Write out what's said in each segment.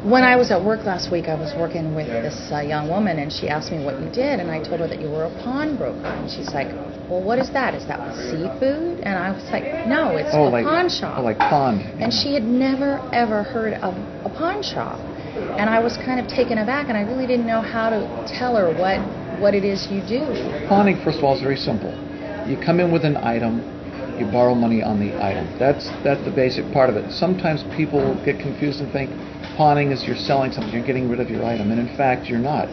When I was at work last week, I was working with this young woman, and she asked me what you did, and I told her that you were a pawnbroker. And she's like, well, what is that? Is that seafood? And I was like, no, it's a pawn shop. Oh, like pawn. And she had never, ever heard of a pawn shop. And I was kind of taken aback, and I really didn't know how to tell her what it is you do. Pawning, first of all, is very simple. You come in with an item, you borrow money on the item. That's the basic part of it. Sometimes people get confused and think pawning is you're selling something, you're getting rid of your item, and in fact you're not.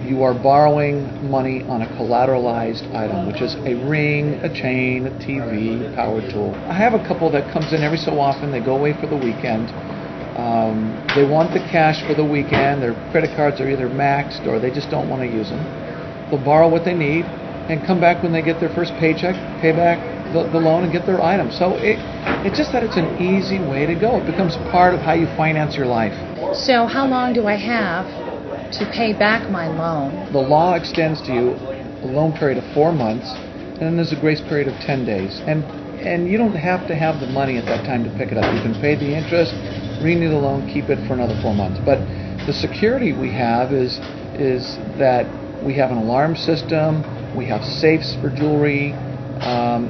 You are borrowing money on a collateralized item, which is a ring, a chain, a TV, power tool. I have a couple that comes in every so often. They go away for the weekend. They want the cash for the weekend. Their credit cards are either maxed or they just don't want to use them. They'll borrow what they need and come back when they get their first paycheck, pay back the loan and get their item. So it's just that it's an easy way to go. It becomes part of how you finance your life. So how long do I have to pay back my loan? The law extends to you a loan period of 4 months, and then there's a grace period of 10 days. And you don't have to have the money at that time to pick it up. You can pay the interest, renew the loan, keep it for another 4 months. But the security we have is that we have an alarm system, we have safes for jewelry.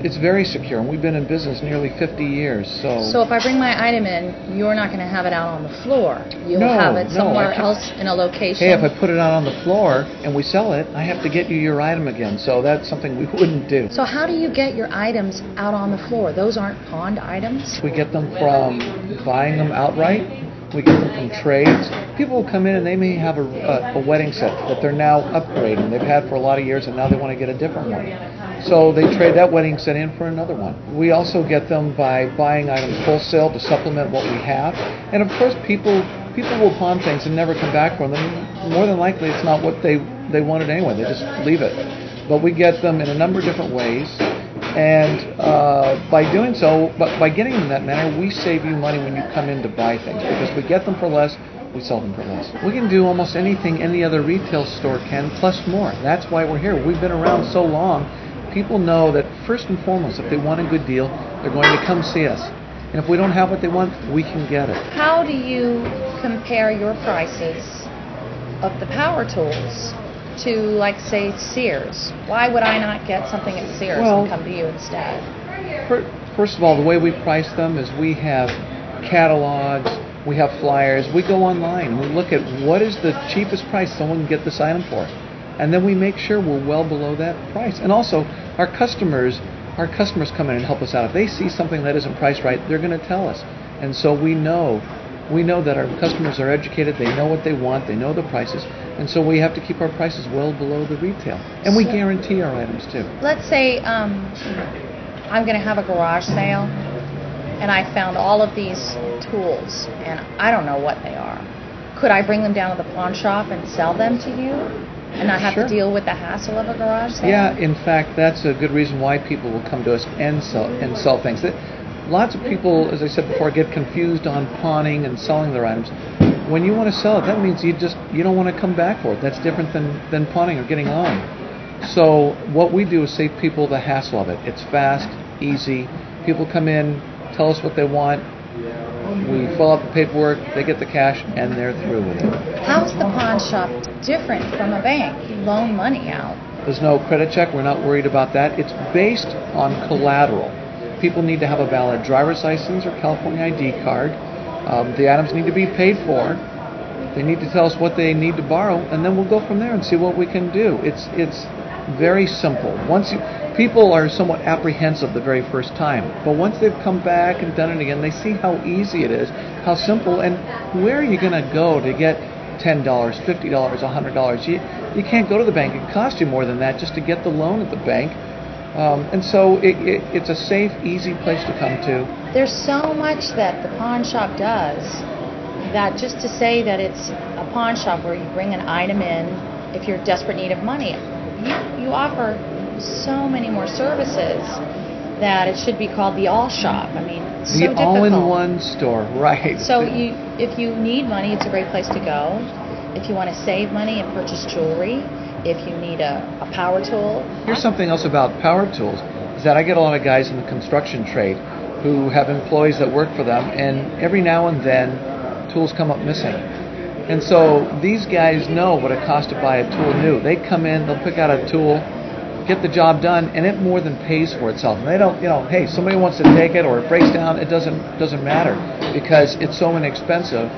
It's very secure, and we've been in business nearly 50 years. So if I bring my item in, you're not going to have it out on the floor. You'll have it somewhere else in a location. Hey, if I put it out on the floor and we sell it, I have to get you your item again. So that's something we wouldn't do. So how do you get your items out on the floor? Those aren't pawned items? We get them from buying them outright. We get them from trades. People will come in and they may have a wedding set that they're now upgrading. They've had for a lot of years and now they want to get a different one. So they trade that wedding set in for another one. We also get them by buying items wholesale to supplement what we have. And of course people will pawn things and never come back for them. More than likely it's not what they wanted anyway. They just leave it. But we get them in a number of different ways. And by doing so, by getting them in that manner, we save you money when you come in to buy things. Because we get them for less, we sell them for less. We can do almost anything any other retail store can, plus more. That's why we're here. We've been around so long. People know that first and foremost, if they want a good deal, they're going to come see us. And if we don't have what they want, we can get it. How do you compare your prices of the power tools to, like, say, Sears? Why would I not get something at Sears and come to you instead? First of all, the way we price them is we have catalogs, we have flyers, we go online and we look at what is the cheapest price someone can get this item for. And then we make sure we're well below that price. And also, our customers come in and help us out. If they see something that isn't priced right, they're going to tell us. And so we know that our customers are educated, they know what they want, they know the prices, and so we have to keep our prices well below the retail. And we guarantee our items too. Let's say I'm going to have a garage sale, and I found all of these tools, and I don't know what they are. Could I bring them down to the pawn shop and sell them to you? And not have to deal with the hassle of a garage sale? Yeah, in fact, that's a good reason why people will come to us and sell things. Lots of people, as I said before, get confused on pawning and selling their items. When you want to sell it, that means you don't want to come back for it. That's different than pawning or getting on. So what we do is save people the hassle of it. It's fast, easy. People come in, tell us what they want. We fill out the paperwork, they get the cash, and they're through with it. How's the pawn shop different from a bank? You loan money out. There's no credit check. We're not worried about that. It's based on collateral. People need to have a valid driver's license or California ID card. The items need to be paid for. They need to tell us what they need to borrow, and then we'll go from there and see what we can do. It's very simple. People are somewhat apprehensive the very first time, but once they've come back and done it again, they see how easy it is, how simple, and where are you going to go to get $10, $50, $100? You can't go to the bank. It costs you more than that just to get the loan at the bank. And so it's a safe, easy place to come to. There's so much that the pawn shop does that just to say that it's a pawn shop where you bring an item in if you're in desperate need of money, you offer so many more services that it should be called the all shop. I mean, it's so difficult. The all-in-one store, right. So if you need money, it's a great place to go. If you want to save money and purchase jewelry, if you need a power tool. Here's something else about power tools, is that I get a lot of guys in the construction trade who have employees that work for them, and every now and then tools come up missing. And so these guys know what it costs to buy a tool new. They come in, they'll pick out a tool, get the job done, and it more than pays for itself. And they don't, hey, somebody wants to take it or it breaks down, it doesn't matter because it's so inexpensive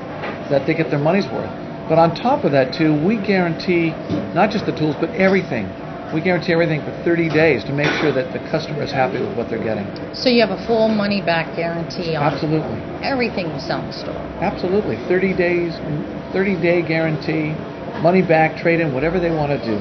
that they get their money's worth. But on top of that too, we guarantee not just the tools but everything. We guarantee everything for 30 days to make sure that the customer is happy with what they're getting. So you have a full money back guarantee on Absolutely. everything you sell in the store. Absolutely. 30 day guarantee, money back, trade in, whatever they want to do.